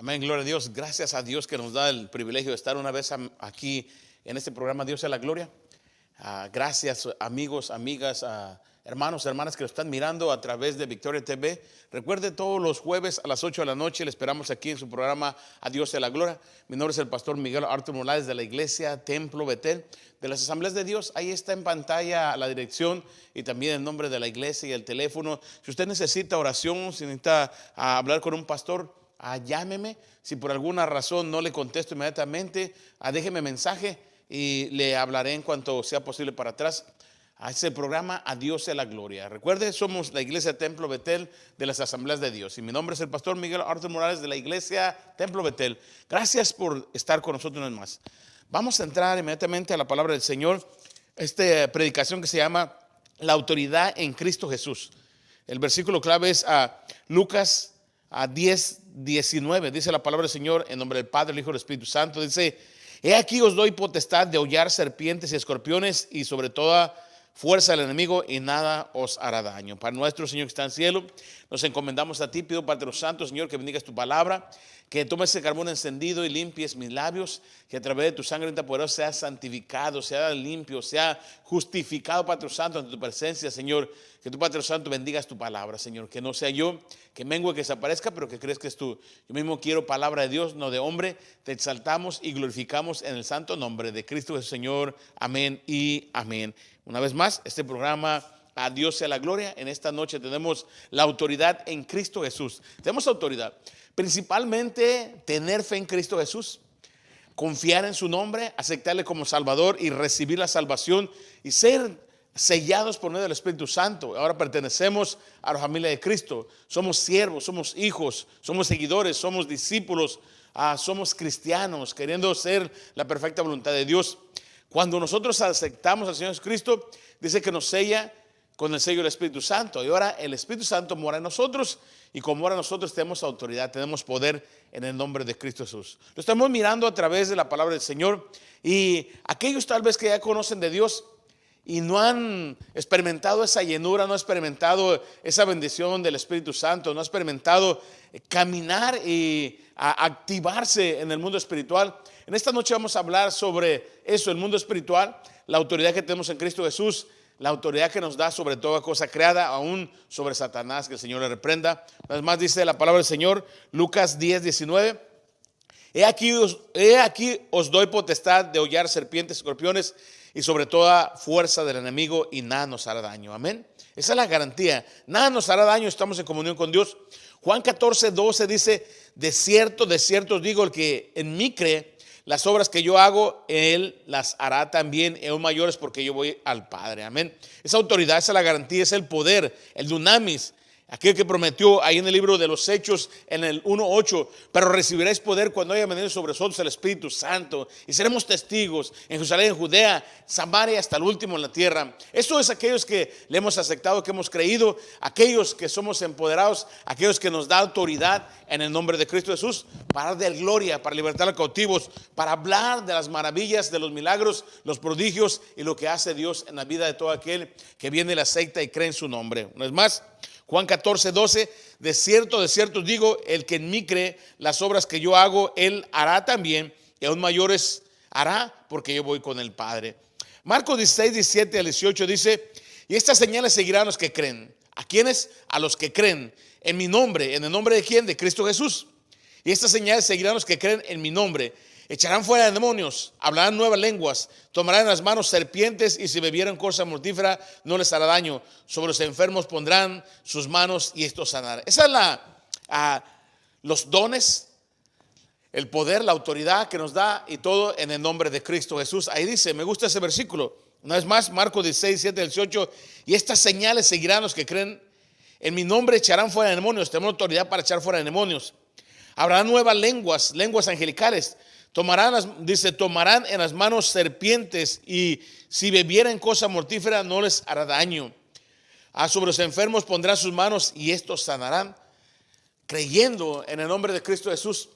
Amén, gloria a Dios. Gracias a Dios que nos da el privilegio de estar una vez aquí en este programa Dios sea la gloria. Gracias amigos, amigas, hermanos, hermanas que lo están mirando a través de Victoria TV. Recuerde, todos los jueves a las 8 de la noche le esperamos aquí en su programa A Dios sea la gloria. Mi nombre es el pastor Miguel Arturo Morales de la iglesia Templo Betel de las Asambleas de Dios. Ahí está en pantalla la dirección y también el nombre de la iglesia y el teléfono. Si usted necesita oración, si necesita hablar con un pastor, llámeme. Si por alguna razón no le contesto inmediatamente, déjeme mensaje y le hablaré en cuanto sea posible para atrás. A ese programa A Dios sea la gloria. Recuerde, somos la iglesia Templo Betel de las Asambleas de Dios. Y mi nombre es el pastor Miguel Arturo Morales de la iglesia Templo Betel. Gracias por estar con nosotros una vez más. Vamos a entrar inmediatamente a la palabra del Señor. Esta predicación que se llama La autoridad en Cristo Jesús. El versículo clave es Lucas 10:19. Dice la palabra del Señor en nombre del Padre, el Hijo y el Espíritu Santo. Dice: He aquí os doy potestad de hollar serpientes y escorpiones y sobre toda fuerza del enemigo, y nada os hará daño. Padre nuestro, Señor que está en el cielo, nos encomendamos a ti. Pido, Padre Santo, Señor, que bendigas tu palabra, que tomes ese carbón encendido y limpies mis labios, que a través de tu sangre poderosa sea santificado, sea limpio, sea justificado, Padre Santo, ante tu presencia, Señor. Que tu Padre Santo bendigas tu palabra, Señor, que no sea yo que mengue, que desaparezca, pero que crees que es tú. Yo mismo quiero palabra de Dios, no de hombre. Te exaltamos y glorificamos en el santo nombre de Cristo Jesús, Señor. Amén y amén. Una vez más, este programa A Dios sea la gloria. En esta noche tenemos la autoridad en Cristo Jesús. Tenemos autoridad, principalmente tener fe en Cristo Jesús, confiar en su nombre, aceptarle como Salvador y recibir la salvación y ser sellados por medio del Espíritu Santo. Ahora pertenecemos a la familia de Cristo. Somos siervos, somos hijos, somos seguidores, somos discípulos, somos cristianos, queriendo ser la perfecta voluntad de Dios. Cuando nosotros aceptamos al Señor Jesucristo, dice que nos sella con el sello del Espíritu Santo. Y ahora el Espíritu Santo mora en nosotros, y como mora en nosotros tenemos autoridad, tenemos poder en el nombre de Cristo Jesús. Lo estamos mirando a través de la palabra del Señor, y aquellos tal vez que ya conocen de Dios y no han experimentado esa llenura, no han experimentado esa bendición del Espíritu Santo, no han experimentado caminar y activarse en el mundo espiritual. En esta noche vamos a hablar sobre eso, el mundo espiritual, la autoridad que tenemos en Cristo Jesús, la autoridad que nos da sobre toda cosa creada, aún sobre Satanás, que el Señor le reprenda. Además dice la palabra del Señor, Lucas 10:19. He aquí os doy potestad de hollar serpientes y escorpiones y sobre toda fuerza del enemigo, y nada nos hará daño. Amén. Esa es la garantía. Nada nos hará daño, estamos en comunión con Dios. Juan 14:12 dice: de cierto os digo, el que en mí cree, las obras que yo hago, él las hará también, y aún mayores, porque yo voy al Padre. Amén. Esa autoridad, esa es la garantía, es el poder, el dunamis. Aquel que prometió ahí en el libro de los Hechos, en el 1:8, pero recibiréis poder cuando haya venido sobre vosotros el Espíritu Santo, y seremos testigos en Jerusalén, en Judea, Samaria, hasta el último en la tierra. Eso es aquellos que le hemos aceptado, que hemos creído, aquellos que somos empoderados, aquellos que nos da autoridad en el nombre de Cristo Jesús, para dar gloria, para libertar a cautivos, para hablar de las maravillas, de los milagros, los prodigios y lo que hace Dios en la vida de todo aquel que viene y le acepta y cree en su nombre. Una vez más, Juan 14:12, de cierto os digo, el que en mí cree, las obras que yo hago, él hará también, y aún mayores hará, porque yo voy con el Padre. Marcos 16:17-18 dice: y estas señales seguirán a los que creen. ¿A quiénes? A los que creen en mi nombre. ¿En el nombre de quién? De Cristo Jesús. Y estas señales seguirán a los que creen en mi nombre. Echarán fuera demonios, hablarán nuevas lenguas, tomarán en las manos serpientes, y si bebieren cosa mortífera no les hará daño. Sobre los enfermos pondrán sus manos y estos sanarán. Esa es los dones, el poder, la autoridad que nos da, y todo en el nombre de Cristo Jesús. Ahí dice, me gusta ese versículo. Una vez más, Marcos 16:17-18. Y estas señales seguirán a los que creen en mi nombre, echarán fuera demonios. Tenemos autoridad para echar fuera demonios. Habrá nuevas lenguas, lenguas angelicales. Tomarán en las manos serpientes, y si bebieren cosa mortífera no les hará daño. Sobre los enfermos pondrán sus manos y estos sanarán. Creyendo en el nombre de Cristo Jesús,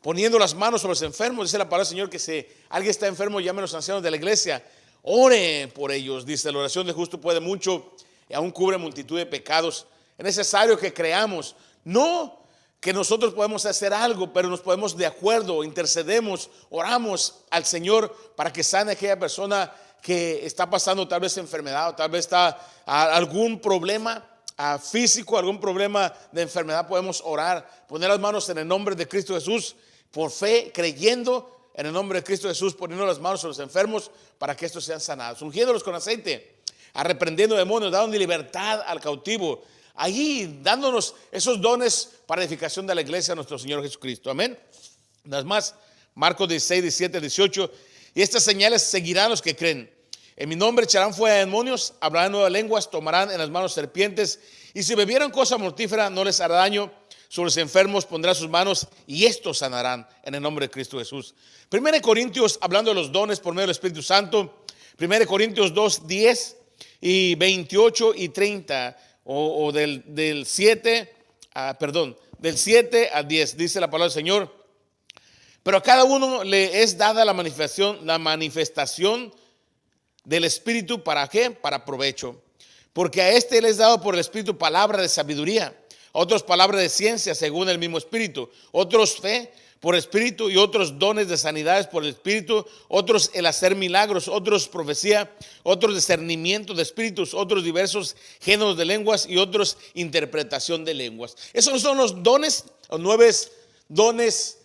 poniendo las manos sobre los enfermos, dice la palabra del Señor que si alguien está enfermo, llame a los ancianos de la iglesia, ore por ellos. Dice, la oración del justo puede mucho y aún cubre multitud de pecados. Es necesario que creamos, no que nosotros podemos hacer algo, pero nos podemos de acuerdo, intercedemos, oramos al Señor para que sane a aquella persona que está pasando tal vez enfermedad, o tal vez está algún problema físico, algún problema de enfermedad. Podemos orar, poner las manos en el nombre de Cristo Jesús, por fe, creyendo en el nombre de Cristo Jesús, poniendo las manos a los enfermos para que estos sean sanados, ungiéndolos con aceite, reprendiendo demonios, dando libertad al cautivo, allí dándonos esos dones para edificación de la iglesia de nuestro Señor Jesucristo. Amén. Nada más, Marcos 16, 17, 18. Y estas señales seguirán los que creen. En mi nombre echarán fuera demonios, hablarán nuevas lenguas, tomarán en las manos serpientes, y si bebieran cosa mortífera no les hará daño. Sobre los enfermos pondrá sus manos y estos sanarán en el nombre de Cristo Jesús. 1 Corintios, hablando de los dones por medio del Espíritu Santo, 1 Corintios 2, 10 y 28 y 30, o del 7 a 10, dice la palabra del Señor. Pero a cada uno le es dada la manifestación del Espíritu. ¿Para qué? Para provecho. Porque a este le es dado por el Espíritu palabra de sabiduría, a otros palabra de ciencia según el mismo Espíritu, otros fe por Espíritu, y otros dones de sanidades por el Espíritu, otros el hacer milagros, otros profecía, otros discernimiento de espíritus, otros diversos géneros de lenguas y otros interpretación de lenguas. Esos son los dones, los 9 dones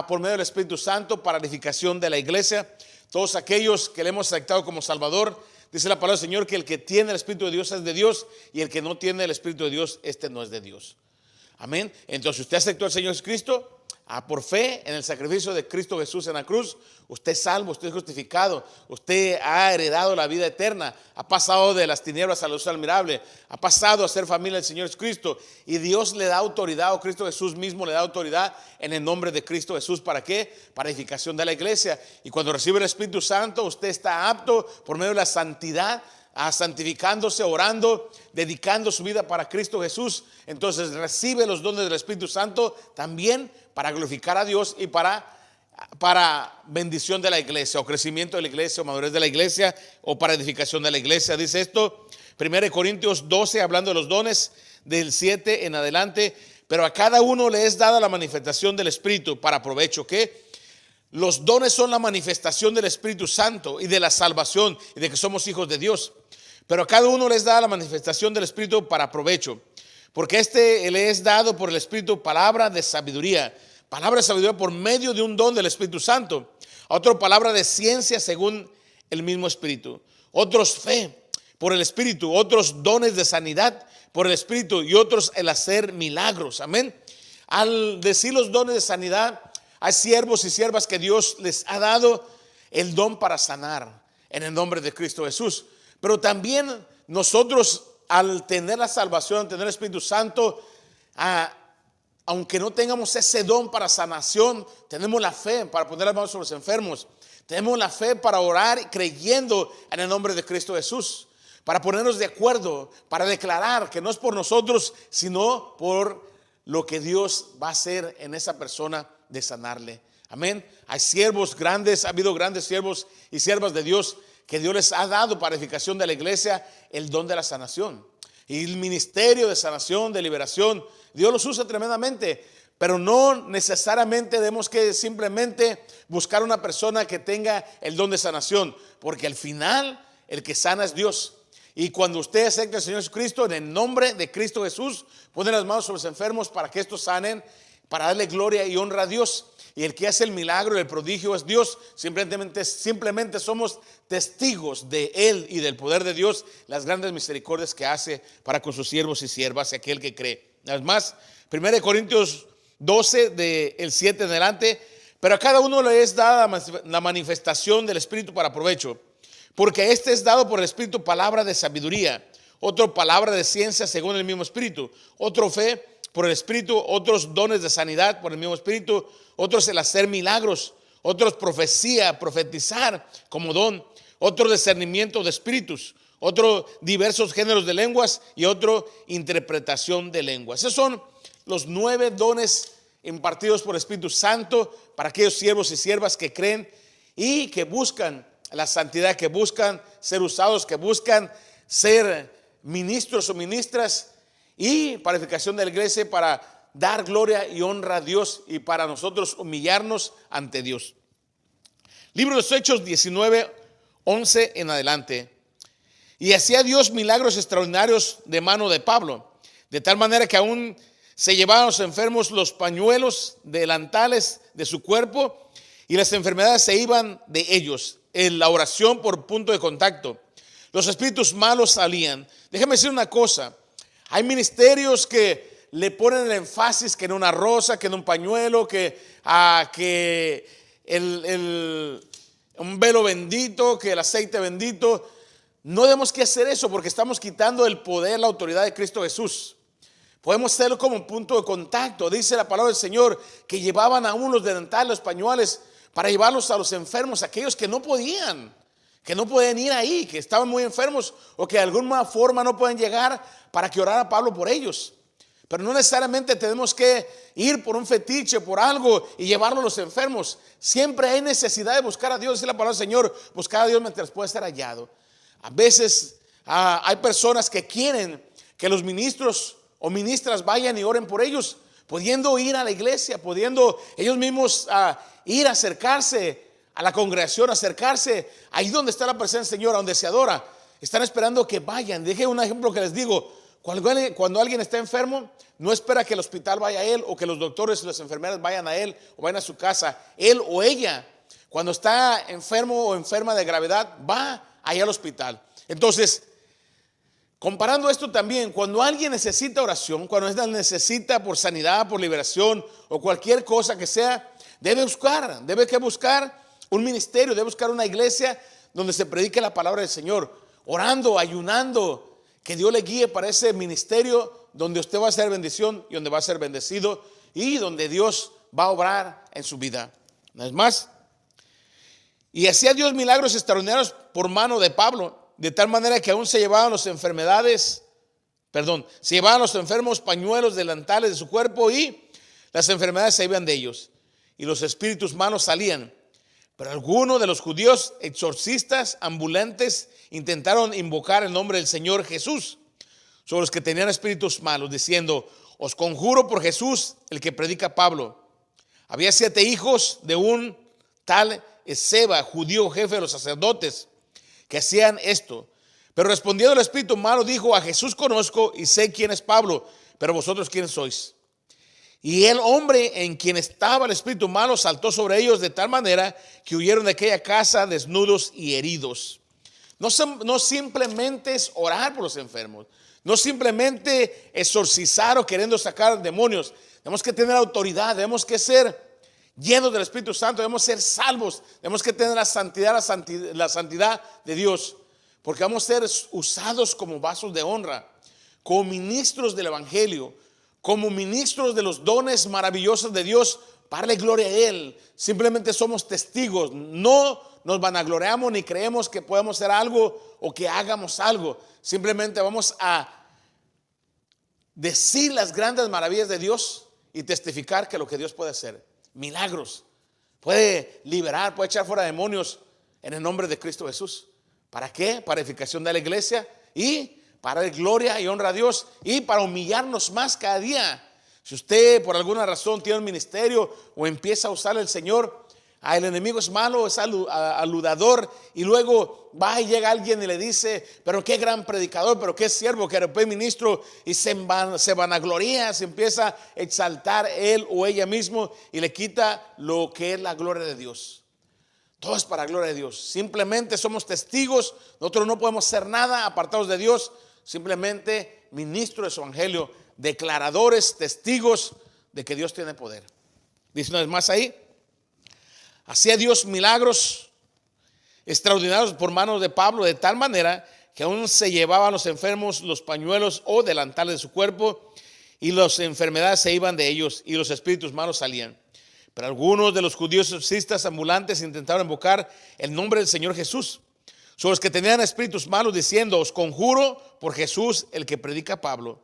por medio del Espíritu Santo para la edificación de la iglesia. Todos aquellos que le hemos aceptado como Salvador, dice la palabra del Señor que el que tiene el Espíritu de Dios es de Dios, y el que no tiene el Espíritu de Dios, este no es de Dios. Amén. Entonces, usted aceptó al Señor Jesucristo, por fe en el sacrificio de Cristo Jesús en la cruz, usted es salvo, usted es justificado, usted ha heredado la vida eterna, ha pasado de las tinieblas a la luz admirable, ha pasado a ser familia del Señor Jesucristo, y Dios le da autoridad, o Cristo Jesús mismo le da autoridad en el nombre de Cristo Jesús. ¿Para qué? Para edificación de la iglesia. Y cuando recibe el Espíritu Santo, usted está apto por medio de la santidad, santificándose, orando, dedicando su vida para Cristo Jesús. Entonces recibe los dones del Espíritu Santo también para glorificar a Dios y para bendición de la iglesia, o crecimiento de la iglesia, o madurez de la iglesia, o para edificación de la iglesia. Dice esto 1 Corintios 12, hablando de los dones, del 7 en adelante. Pero a cada uno le es dada la manifestación del Espíritu para provecho. ¿Qué? Los dones son la manifestación del Espíritu Santo y de la salvación y de que somos hijos de Dios. Pero a cada uno les da la manifestación del Espíritu para provecho. Porque le es dado por el Espíritu palabra de sabiduría. Palabra de sabiduría por medio de un don del Espíritu Santo. A otro palabra de ciencia según el mismo Espíritu. Otros fe por el Espíritu. Otros dones de sanidad por el Espíritu. Y otros el hacer milagros. Amén. Al decir los dones de sanidad, hay siervos y siervas que Dios les ha dado el don para sanar en el nombre de Cristo Jesús. Pero también nosotros, al tener la salvación, al tener el Espíritu Santo, aunque no tengamos ese don para sanación, tenemos la fe para poner las manos sobre los enfermos. Tenemos la fe para orar creyendo en el nombre de Cristo Jesús, para ponernos de acuerdo, para declarar que no es por nosotros, sino por lo que Dios va a hacer en esa persona de sanarle. Amén. Hay siervos grandes, ha habido grandes siervos y siervas de Dios que Dios les ha dado para edificación de la iglesia el don de la sanación y el ministerio de sanación, de liberación. Dios los usa tremendamente, pero no necesariamente debemos que simplemente buscar una persona que tenga el don de sanación, porque al final el que sana es Dios. Y cuando usted acepta al Señor Jesucristo, en el nombre de Cristo Jesús, pone las manos sobre los enfermos para que estos sanen, para darle gloria y honra a Dios. Y el que hace el milagro, el prodigio es Dios. Simplemente somos testigos de Él y del poder de Dios, las grandes misericordias que hace para con sus siervos y siervas, aquel que cree. Además, 1 Corintios 12, del 7 en adelante. Pero a cada uno le es dada la manifestación del Espíritu para provecho. Porque este es dado por el Espíritu palabra de sabiduría, otro palabra de ciencia según el mismo Espíritu, otro fe por el Espíritu, otros dones de sanidad por el mismo Espíritu, otros el hacer milagros, otros profecía, profetizar como don, otro discernimiento de espíritus, otro diversos géneros de lenguas y otro interpretación de lenguas. Esos son los 9 dones impartidos por el Espíritu Santo para aquellos siervos y siervas que creen y que buscan la santidad, que buscan ser usados, que buscan ser ministros o ministras y para edificación de la iglesia, para dar gloria y honra a Dios y para nosotros humillarnos ante Dios. Libro de los Hechos 19:11 en adelante. Y hacía Dios milagros extraordinarios de mano de Pablo, de tal manera que aún se llevaban los enfermos los pañuelos delantales de su cuerpo y las enfermedades se iban de ellos. En la oración por punto de contacto, los espíritus malos salían. Déjame decir una cosa, hay ministerios que le ponen el énfasis que en una rosa, que en un pañuelo, que un velo bendito, que el aceite bendito. No tenemos que hacer eso porque estamos quitando el poder, la autoridad de Cristo Jesús. Podemos hacerlo como un punto de contacto. Dice la palabra del Señor que llevaban aún los delantales, los pañuelos, para llevarlos a los enfermos, aquellos que no podían ir ahí, que estaban muy enfermos o que de alguna forma no pueden llegar para que orara Pablo por ellos. Pero no necesariamente tenemos que ir por un fetiche, por algo y llevarlo a los enfermos. Siempre hay necesidad de buscar a Dios. Dice la palabra del Señor, buscar a Dios mientras pueda ser hallado. A veces hay personas que quieren que los ministros o ministras vayan y oren por ellos, pudiendo ir a la iglesia, pudiendo ellos mismos ir a acercarse a la congregación, acercarse ahí donde está la presencia del Señor, donde se adora. Están esperando que vayan. Deje un ejemplo que les digo. Cuando alguien está enfermo, no espera que el hospital vaya a él o que los doctores y las enfermeras vayan a él o vayan a su casa. Él o ella, cuando está enfermo o enferma de gravedad, va allá al hospital. Entonces, comparando esto también, cuando alguien necesita oración, cuando alguien necesita por sanidad, por liberación o cualquier cosa que sea, debe buscar un ministerio, debe buscar una iglesia donde se predique la palabra del Señor, orando, ayunando, que Dios le guíe para ese ministerio donde usted va a ser bendición y donde va a ser bendecido y donde Dios va a obrar en su vida. ¿No es más? Y hacía Dios milagros extraordinarios por mano de Pablo, de tal manera que aún se llevaban los enfermos pañuelos delantales de su cuerpo y las enfermedades se iban de ellos y los espíritus malos salían. Pero algunos de los judíos exorcistas ambulantes intentaron invocar el nombre del Señor Jesús sobre los que tenían espíritus malos, diciendo: os conjuro por Jesús, el que predica Pablo. Había 7 hijos de un tal Esceva, judío jefe de los sacerdotes, que hacían esto. Pero respondiendo el espíritu malo, dijo: a Jesús conozco y sé quién es Pablo, pero vosotros quién sois. Y el hombre en quien estaba el espíritu malo saltó sobre ellos de tal manera que huyeron de aquella casa desnudos y heridos. No simplemente es orar por los enfermos, no simplemente exorcizar o queriendo sacar demonios. Tenemos que tener autoridad, tenemos que ser llenos del Espíritu Santo, debemos ser salvos, tenemos que tener la santidad de Dios, porque vamos a ser usados como vasos de honra, como ministros del Evangelio, como ministros de los dones maravillosos de Dios, para darle gloria a Él. Simplemente somos testigos, no nos vanagloriamos ni creemos que podemos hacer algo o que hagamos algo. Simplemente vamos a decir las grandes maravillas de Dios y testificar que lo que Dios puede hacer, milagros, puede liberar, puede echar fuera demonios en el nombre de Cristo Jesús. ¿Para qué? Para edificación de la iglesia y para dar gloria y honra a Dios y para humillarnos más cada día. Si usted por alguna razón tiene un ministerio o empieza a usar el Señor, el enemigo es malo, es aludador, y luego va y llega alguien y le dice: pero qué gran predicador, pero qué siervo, que después ministro, y se vanagloria, se empieza a exaltar él o ella mismo y le quita lo que es la gloria de Dios. Todo es para la gloria de Dios. Simplemente somos testigos. Nosotros no podemos hacer nada apartados de Dios. Simplemente ministros de su evangelio, declaradores, testigos de que Dios tiene poder. Dice una vez más ahí: hacía Dios milagros extraordinarios por manos de Pablo, de tal manera que aún se llevaban a los enfermos los pañuelos o delantales de su cuerpo y las enfermedades se iban de ellos y los espíritus malos salían. Pero algunos de los judíos exorcistas ambulantes intentaron invocar el nombre del Señor Jesús sobre los que tenían espíritus malos, diciendo: os conjuro por Jesús, el que predica Pablo.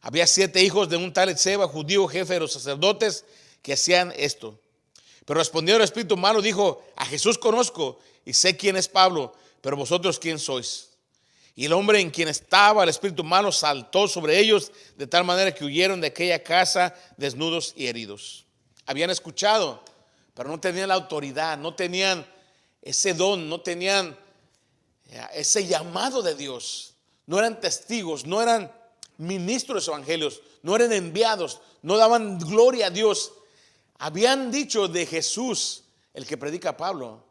Había 7 hijos de un tal Esceva, judío jefe de los sacerdotes, que hacían esto. Pero respondiendo el espíritu malo, dijo: a Jesús conozco y sé quién es Pablo, pero vosotros quién sois. Y el hombre en quien estaba el espíritu malo saltó sobre ellos, de tal manera que huyeron de aquella casa desnudos y heridos. Habían escuchado, pero no tenían la autoridad, no tenían ese don, no tenían ese llamado de Dios. No eran testigos, no eran ministros evangelios, no eran enviados, no daban gloria a Dios. Habían dicho de Jesús, el que predica Pablo.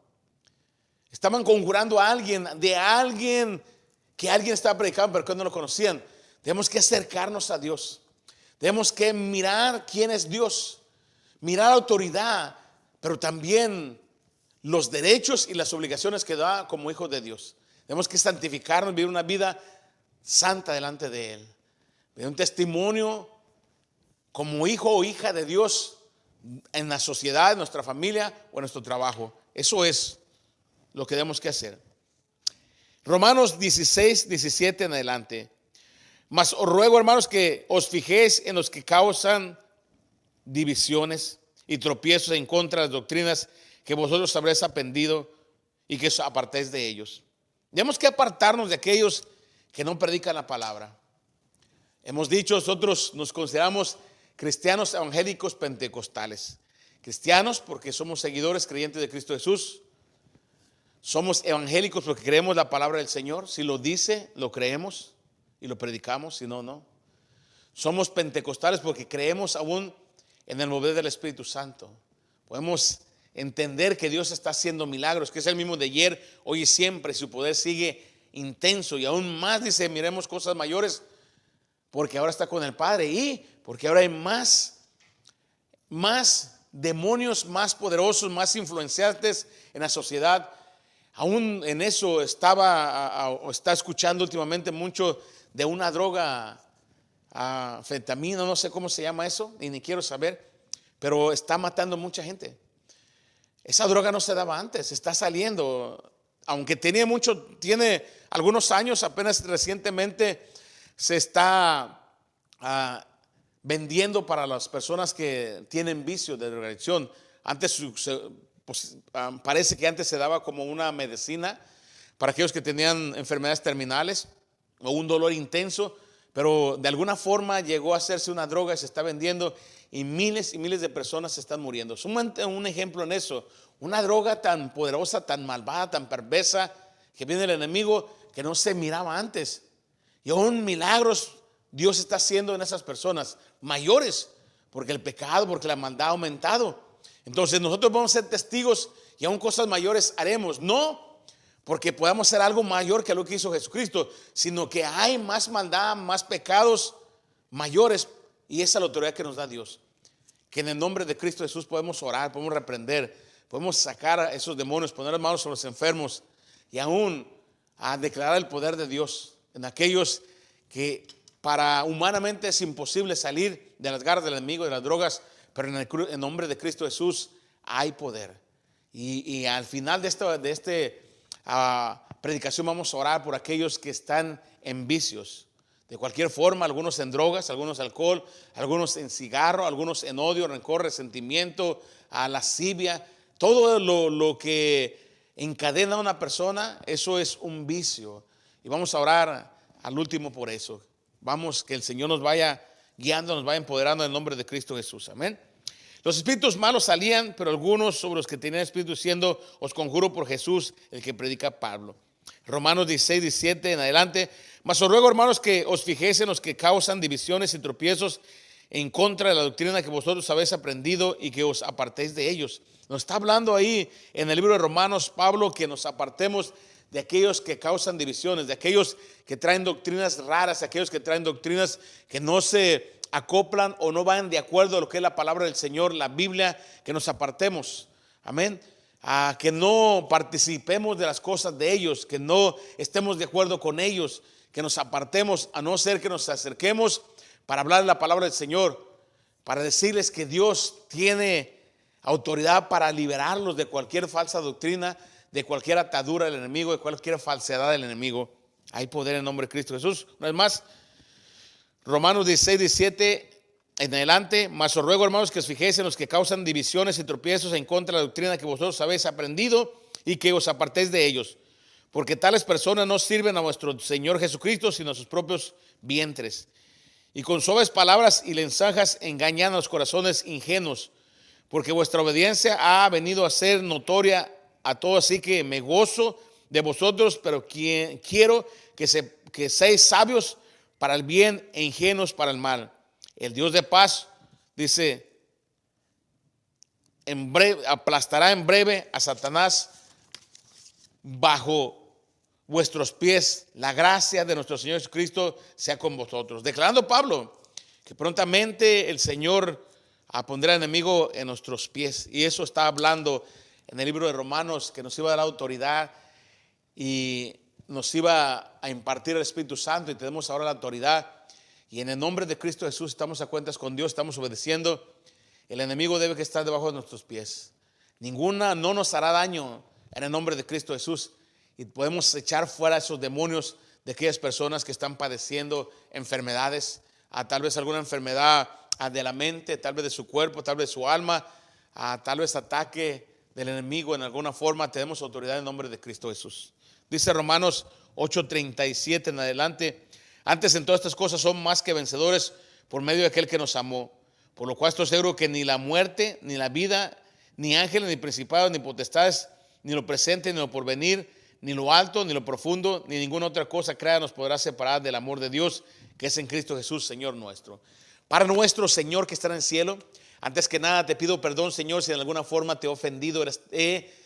Estaban conjurando a alguien, de alguien que alguien estaba predicando, pero que no lo conocían. Tenemos que acercarnos a Dios. Tenemos que mirar quién es Dios, mirar la autoridad, pero también los derechos y las obligaciones que da como hijos de Dios. Tenemos que santificarnos, vivir una vida santa delante de Él. Vivir un testimonio como hijo o hija de Dios en la sociedad, en nuestra familia o en nuestro trabajo. Eso es lo que tenemos que hacer. Romanos 16, 17 en adelante. Mas os ruego, hermanos, que os fijéis en los que causan divisiones y tropiezos en contra de las doctrinas que vosotros habréis aprendido y que os apartéis de ellos. Tenemos que apartarnos de aquellos que no predican la palabra. Hemos dicho, nosotros nos consideramos cristianos evangélicos pentecostales. Cristianos porque somos seguidores creyentes de Cristo Jesús. Somos evangélicos porque creemos la palabra del Señor. Si lo dice, lo creemos y lo predicamos, si no, no. Somos pentecostales porque creemos aún en el mover del Espíritu Santo. Podemos entender que Dios está haciendo milagros, que es el mismo de ayer, hoy y siempre. Su poder sigue intenso y aún más, dice, miremos cosas mayores porque ahora está con el Padre y porque ahora hay más demonios, más poderosos, más influenciantes en la sociedad. Aún en eso está escuchando últimamente mucho de una droga, anfetamina, no sé cómo se llama eso, y ni quiero saber, pero está matando mucha gente. Esa droga no se daba antes, está saliendo, aunque tiene algunos años, apenas recientemente se está vendiendo para las personas que tienen vicio de drogadicción. Antes pues, parece que antes se daba como una medicina para aquellos que tenían enfermedades terminales o un dolor intenso, pero de alguna forma llegó a hacerse una droga y se está vendiendo y miles de personas se están muriendo. Es un ejemplo en eso, una droga tan poderosa, tan malvada, tan perversa, que viene el enemigo que no se miraba antes. Y aún milagros Dios está haciendo en esas personas mayores, porque el pecado, porque la maldad ha aumentado. Entonces nosotros vamos a ser testigos y aún cosas mayores haremos, no porque podamos hacer algo mayor que lo que hizo Jesucristo, sino que hay más maldad, más pecados mayores, y esa es la autoridad que nos da Dios. Que en el nombre de Cristo Jesús podemos orar, podemos reprender, podemos sacar a esos demonios, poner las manos sobre los enfermos y aún a declarar el poder de Dios en aquellos que para humanamente es imposible salir de las garras del enemigo, de las drogas, pero en el nombre de Cristo Jesús hay poder. Y al final de esta predicación vamos a orar por aquellos que están en vicios. De cualquier forma, algunos en drogas, algunos en alcohol, algunos en cigarro, algunos en odio, rencor, resentimiento, lascivia. Todo lo que encadena a una persona, eso es un vicio. Y vamos a orar al último por eso. Vamos, que el Señor nos vaya guiando, nos vaya empoderando en el nombre de Cristo Jesús. Amén. Los espíritus malos salían, pero algunos sobre los que tenían espíritus diciendo, os conjuro por Jesús, el que predica Pablo. Romanos 16, 17 en adelante. Mas os ruego, hermanos, que os fijéis en los que causan divisiones y tropiezos en contra de la doctrina que vosotros habéis aprendido y que os apartéis de ellos. Nos está hablando ahí en el libro de Romanos Pablo que nos apartemos de aquellos que causan divisiones, de aquellos que traen doctrinas raras, de aquellos que traen doctrinas que no se acoplan o no van de acuerdo a lo que es la palabra del Señor, la Biblia, que nos apartemos. Amén. A que no participemos de las cosas de ellos, que no estemos de acuerdo con ellos, que nos apartemos, a no ser que nos acerquemos para hablar la palabra del Señor, para decirles que Dios tiene autoridad para liberarlos de cualquier falsa doctrina, de cualquier atadura del enemigo, de cualquier falsedad del enemigo. Hay poder en el nombre de Cristo Jesús. Una vez más, Romanos 16, 17 en adelante. Mas os ruego, hermanos, que os fijéis en los que causan divisiones y tropiezos en contra de la doctrina que vosotros habéis aprendido y que os apartéis de ellos. porque tales personas no sirven a nuestro Señor Jesucristo, sino a sus propios vientres. Y con suaves palabras y lenzajas engañan a los corazones ingenuos, porque vuestra obediencia ha venido a ser notoria a todos, así que me gozo de vosotros, pero quiero que seáis sabios para el bien e ingenuos para el mal. El Dios de paz, dice, en breve, aplastará en breve a Satanás bajo vuestros pies. La gracia de nuestro Señor Jesucristo sea con vosotros. Declarando Pablo que prontamente el Señor pondrá enemigo en nuestros pies. Y eso está hablando en el libro de Romanos, que nos iba a dar autoridad y nos iba a impartir el Espíritu Santo, y tenemos ahora la autoridad. Y en el nombre de Cristo Jesús estamos a cuentas con Dios, estamos obedeciendo. El enemigo debe que estar debajo de nuestros pies. Ninguna no nos hará daño en el nombre de Cristo Jesús. Y podemos echar fuera esos demonios de aquellas personas que están padeciendo enfermedades, tal vez alguna enfermedad de la mente, tal vez de su cuerpo, tal vez de su alma, tal vez ataque del enemigo en alguna forma. Tenemos autoridad en el nombre de Cristo Jesús. Dice Romanos 8:37 en adelante: antes en todas estas cosas son más que vencedores por medio de aquel que nos amó. Por lo cual estoy seguro que ni la muerte, ni la vida, ni ángeles, ni principados, ni potestades, ni lo presente, ni lo porvenir, ni lo alto, ni lo profundo, ni ninguna otra cosa creada nos podrá separar del amor de Dios que es en Cristo Jesús, Señor nuestro. Para nuestro Señor que está en el cielo, antes que nada te pido perdón, Señor, si en alguna forma te he ofendido,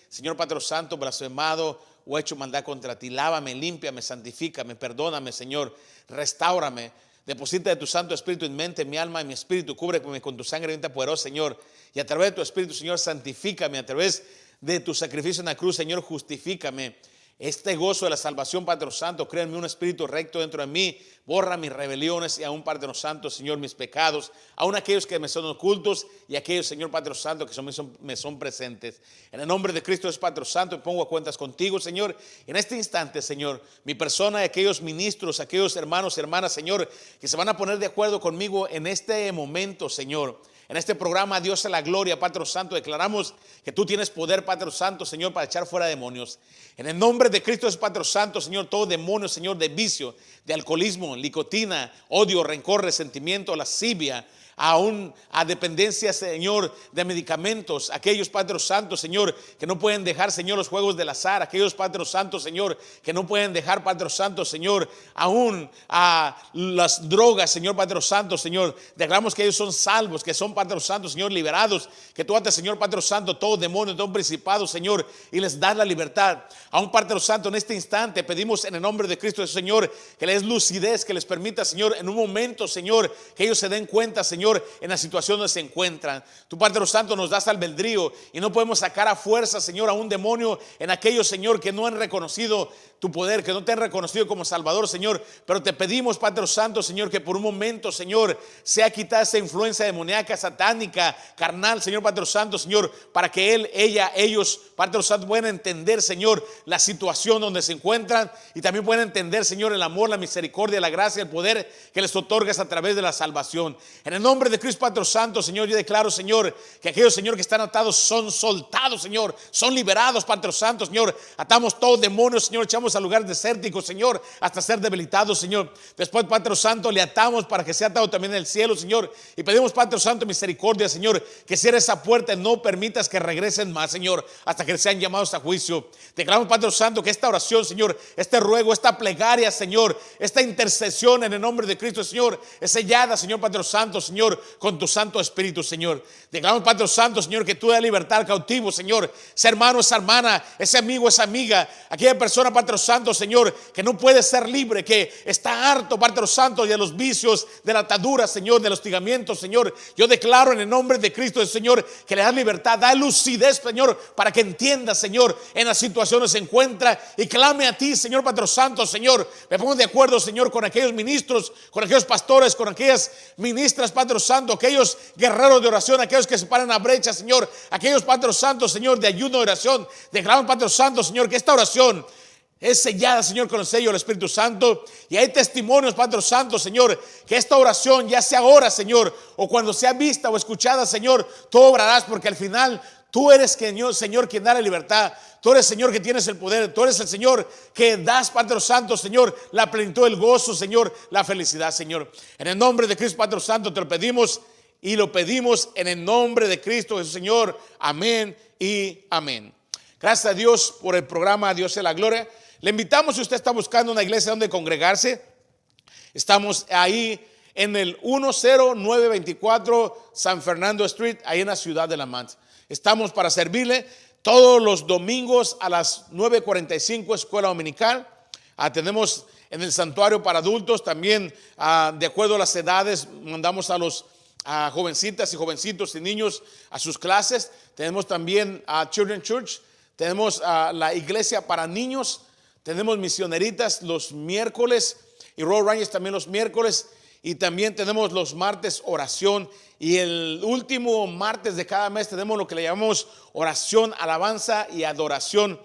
Señor Padre Santo, blasfemado o hecho maldad contra ti. Lávame, límpiame, santifícame, perdóname, Señor, restáurame. Deposita de tu Santo Espíritu en mente, mi alma y mi espíritu. Cúbreme con tu sangre bendita poderosa, Señor. Y a través de tu Espíritu, Señor, santifícame. A través de tu sacrificio en la cruz, Señor, justifícame. Este gozo de la salvación, Padre Santo, créanme un espíritu recto dentro de mí. Borra mis rebeliones y aún, Padre Santo, Señor, mis pecados, aún aquellos que me son ocultos y aquellos, Señor Padre Santo, que me son presentes. En el nombre de Cristo, Padre Santo, me pongo a cuentas contigo, Señor. En este instante, Señor, mi persona y aquellos ministros, aquellos hermanos y hermanas, Señor, que se van a poner de acuerdo conmigo en este momento, Señor. En este programa, Dios es la gloria, Padre Santo, declaramos que tú tienes poder, Padre Santo, Señor, para echar fuera demonios. En el nombre de Cristo es Padre Santo, Señor, todo demonio, Señor, de vicio, de alcoholismo, nicotina, odio, rencor, resentimiento, lascivia, aún a dependencia, Señor, de medicamentos, aquellos, Padre Santo, Señor, que no pueden dejar, Señor, los juegos del azar, aquellos, Padre Santo, Señor, que no pueden dejar, Padre Santo, Señor, aún a las drogas, Señor, Padre Santo, Señor, declaramos que ellos son salvos, que son, Padre Santo, Señor, liberados, que tú ates, Señor, Padre Santo, todo demonio, todo principado, Señor, y les das la libertad. Aún, Padre Santo, en este instante pedimos en el nombre de Cristo, Señor, que les lucidez, que les permita, Señor, en un momento, Señor, que ellos se den cuenta, Señor, en la situación donde se encuentran. Tu Padre Santo nos das albedrío y no podemos sacar a fuerza, Señor, a un demonio en aquellos, Señor, que no han reconocido tu poder, que no te han reconocido como Salvador, Señor. Pero te pedimos, Padre Santo, Señor, que por un momento, Señor, sea quitada esa influencia demoníaca, satánica, carnal, Señor Padre Santo, Señor, para que ellos, Padre Santo, puedan entender, Señor, la situación donde se encuentran y también puedan entender, Señor, el amor, la misericordia, la gracia, el poder que les otorgas a través de la salvación. En el nombre de Cristo, Padre Santo, Señor, yo declaro, Señor, que aquellos, Señor, que están atados son soltados, Señor, son liberados, Padre Santo, Señor. Atamos todo demonio, Señor, echamos a lugares desérticos, Señor, hasta ser debilitados, Señor. Después, Padre Santo, le atamos para que sea atado también en el cielo, Señor. Y pedimos, Padre Santo, misericordia, Señor, que cierre esa puerta y no permitas que regresen más, Señor, hasta que sean llamados a juicio. Declaramos, Padre Santo, que esta oración, Señor, este ruego, esta plegaria, Señor, esta intercesión en el nombre de Cristo, Señor, es sellada, Señor Padre Santo, Señor, con tu Santo Espíritu, Señor. Declaramos, Padre Santo, Señor, que tú das libertad al cautivo, Señor. Ese hermano, esa hermana, ese amigo, esa amiga, aquella persona, Padre Santo, Señor, que no puede ser libre, que está harto, Padre Santo, de los vicios, de la atadura, Señor, del hostigamiento, Señor. Yo declaro en el nombre de Cristo, Señor, que le das libertad, da lucidez, Señor, para que entienda, Señor, en las situaciones se encuentra y clame a ti, Señor Padre Santo, Señor. Me pongo de acuerdo, Señor, con aquellos ministros, con aquellos pastores, con aquellas ministras, Padre Santo, aquellos guerreros de oración, aquellos que se paran a brecha, Señor, aquellos, Padre Santo, Señor, de ayuno, de oración. Declaramos, Padre Santo, Señor, que esta oración es sellada, Señor, con el sello del Espíritu Santo. Y hay testimonios, Padre Santo, Señor, que esta oración, ya sea ahora, Señor, o cuando sea vista o escuchada, Señor, tú obrarás, porque al final tú eres, Señor, quien da la libertad. Tú eres, Señor, que tienes el poder. Tú eres el Señor que das, Padre Santo, Señor, la plenitud, el gozo, Señor, la felicidad, Señor. En el nombre de Cristo, Padre Santo, te lo pedimos y lo pedimos en el nombre de Cristo Jesús, Señor. Amén y amén. Gracias a Dios por el programa Dios sea la gloria. Le invitamos, si usted está buscando una iglesia donde congregarse, estamos ahí en el 10924 San Fernando Street, ahí en la ciudad de La Manta. Estamos para servirle todos los domingos a las 9:45, escuela dominical. Tenemos en el santuario para adultos también, de acuerdo a las edades, mandamos a los jovencitas y jovencitos y niños a sus clases. Tenemos también a Children's Church, tenemos la iglesia para niños, tenemos misioneritas los miércoles y Road Rangers también los miércoles, y también tenemos los martes oración, y el último martes de cada mes tenemos lo que le llamamos oración, alabanza y adoración.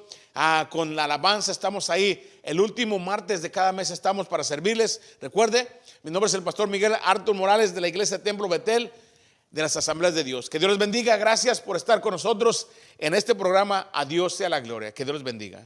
Con la alabanza estamos ahí. El último martes de cada mes estamos para servirles. Recuerde, mi nombre es el pastor Miguel Artur Morales de la iglesia Templo Betel de las Asambleas de Dios. Que Dios les bendiga. Gracias por estar con nosotros en este programa. A Dios sea la gloria. Que Dios les bendiga.